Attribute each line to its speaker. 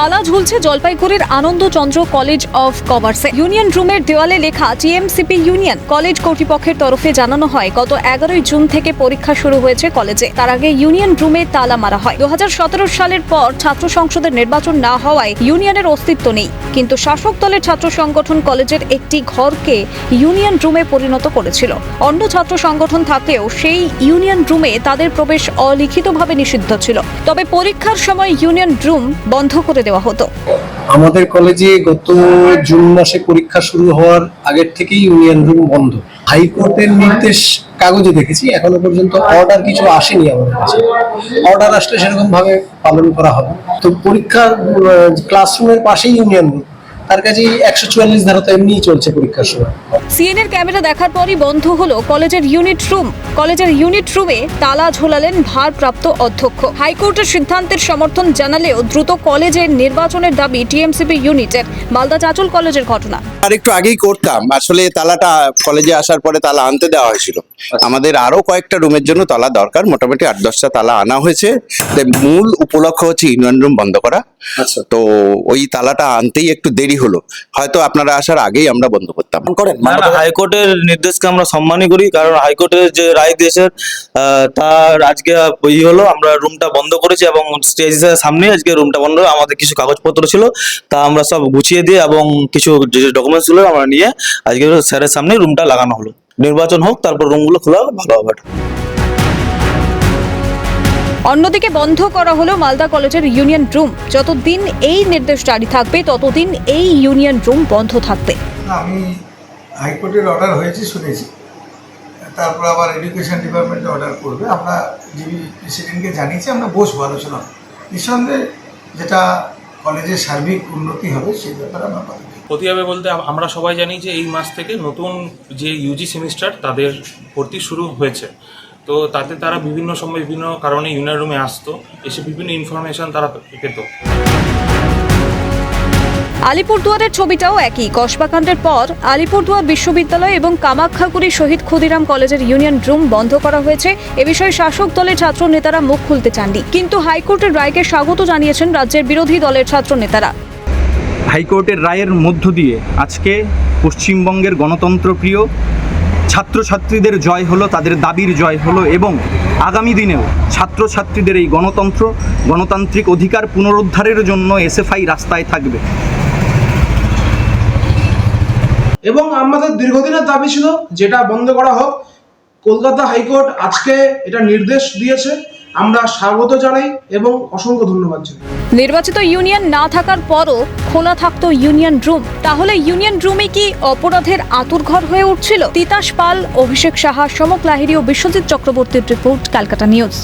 Speaker 1: তালা ঝুলছে জলপাইগুড়ির আনন্দচন্দ্র কলেজ অফ কমার্সে। ইউনিয়ন রুমের দেওয়ালে লেখা টিএমসিপি ইউনিয়ন। কলেজ কর্তৃপক্ষের তরফে জানানো হয়, গত 11 জুন থেকে পরীক্ষা শুরু হয়েছে কলেজে। তার আগে ইউনিয়ন রুমে তালা মারা হয়। 2017 সালের পর ছাত্র সংসদের নির্বাচন না হওয়ায় ইউনিয়নের অস্তিত্ব নেই, কিন্তু শাসক দলের ছাত্র সংগঠন কলেজের একটি ঘরকে ইউনিয়ন রুমে পরিণত করেছিল। অন্য ছাত্র সংগঠন থাকলেও সেই ইউনিয়ন রুমে তাদের প্রবেশ অলিখিতভাবে নিষিদ্ধ ছিল। তবে পরীক্ষার সময় ইউনিয়ন রুম বন্ধ করে দেওয়া হতো।
Speaker 2: আমাদের কলেজে গত জুন মাসে পরীক্ষা শুরু হওয়ার আগের থেকেই ইউনিয়ন রুম বন্ধ। হাইকোর্টের নির্দেশ কাগজে দেখেছি, এখনো পর্যন্ত অর্ডার কিছু আসেনি আমাদের কাছে। অর্ডার আসলে সেরকম ভাবে পালন করা হবে। তো পরীক্ষার ক্লাসরুমের পাশেই ইউনিয়ন রুম, তার কাছে 144 ধারা তো এমনিই চলছে পরীক্ষার সময়।
Speaker 1: সিএনএর ক্যামেরা দেখার পরই বন্ধ হলো কলেজের ইউনিট রুম। কলেজের ইউনিট রুমে তালা ঝোলালেন ভারপ্রাপ্ত অধ্যক্ষ। হাইকোর্টের সিদ্ধান্তের সমর্থন জানালেও দ্রুত কলেজের নির্বাচনের দাবি টিএমসিপি ইউনিটের। মালদা চাচল কলেজের ঘটনা।
Speaker 3: আর একটু আগেই করতাম, আসলে তালাটা কলেজে আসার পরে তালা আনতে দেওয়া হয়েছিল। আমাদের আরো কয়েকটা রুমের জন্য তালা দরকার, মোটামুটি 8-10টা তালা আনা হয়েছে। মূল উপলক্ষ হচ্ছে ইউনিয়ন রুম বন্ধ করা। তো ওই তালাটা আনতেই একটু দেরি হলো, হয়তো আপনারা আসার আগেই আমরা বন্ধ করতাম।
Speaker 4: হাইকোর্টের নির্দেশকে আমরা সম্মানই করি, কারণ হাইকোর্টের যে রায় দিয়েছে তার আজকে হলো আমরা রুমটা বন্ধ করেছি এবং স্টেজের সামনে আজকে রুমটা বন্ধ। আমাদের কিছু কাগজপত্র ছিল, তা আমরা সব গুছিয়ে দিয়ে এবং কিছু যে ডকুমেন্টস গুলো আমরা নিয়ে আজকে স্যারের সামনে রুমটা লাগানো হলো। নির্বাচন হোক, তারপর রুমগুলো খোলা ভালো হবে।
Speaker 1: অন্যদিকে বন্ধ করা হলো মালদা কলেজের ইউনিয়ন রুম। যতদিন এই নির্দেশ জারি থাকবে ততদিন এই ইউনিয়ন রুম বন্ধ থাকবে।
Speaker 5: আমি হাইকোর্টের অর্ডার হয়েছে শুনেছি, তারপর আবার এডুকেশন ডিপার্টমেন্টে অর্ডার করবে। আমরা জিবি প্রেসিডেন্টকে জানিয়েছি, আমরা বসবো আলোচনা। নিঃসন্দেহে যেটা কলেজের সার্বিক উন্নতি হবে সেই ব্যাপারে আমরা কথা বলবো।
Speaker 6: ক্ষতি হবে বলতে আমরা সবাই জানি যে এই মাস থেকে নতুন যে ইউজি সেমিস্টার তাদের ভর্তি শুরু হয়েছে। তো তাতে তারা বিভিন্ন সময় বিভিন্ন কারণে ইউনিয়ন রুমে আসতো, এসে বিভিন্ন ইনফরমেশন তারা পেত।
Speaker 1: আলিপুরদুয়ারের ছবিটাও একই। কসবাকাণ্ডের পর আলিপুরদুয়ার বিশ্ববিদ্যালয় এবং কামাখ্যাগুড়ি শহীদ ক্ষুদিরাম কলেজের ইউনিয়ন রুম বন্ধ করা হয়েছে। এ বিষয়ে শাসক দলের ছাত্র নেতারা মুখ খুলতে চাননি, কিন্তু হাইকোর্টের রায়কে স্বাগত জানিয়েছেন রাজ্যের বিরোধী দলের ছাত্র নেতারা।
Speaker 7: হাইকোর্টের রায়ের মধ্য দিয়ে আজকে পশ্চিমবঙ্গের গণতন্ত্রপ্রিয় ছাত্রছাত্রীদের জয় হলো, তাদের দাবির জয় হলো এবং আগামী দিনেও ছাত্রছাত্রীদের এই গণতান্ত্রিক অধিকার পুনরুদ্ধারের জন্য এসএফআই রাস্তায় থাকবে।
Speaker 8: এবং আমাদের দীর্ঘদিনের দাবি ছিল যেটা বন্ধ করা হোক। কলকাতা হাইকোর্ট আজকে এটা নির্দেশ দিয়েছে, আমরা স্বাগত জানাই এবং অসংখ্য ধন্যবাদ জানাই।
Speaker 1: নির্বাচিত ইউনিয়ন না থাকার পরও খোলা থাকতো ইউনিয়ন রুম। তাহলে ইউনিয়ন রুমে কি অপরাধের আঁতুড়ঘর হয়ে উঠছিল? তিতাস পাল, অভিষেক সাহা, সমক লাহিড়ী ও বিশ্বজিৎ চক্রবর্তীর রিপোর্ট, ক্যালকাটা নিউজ।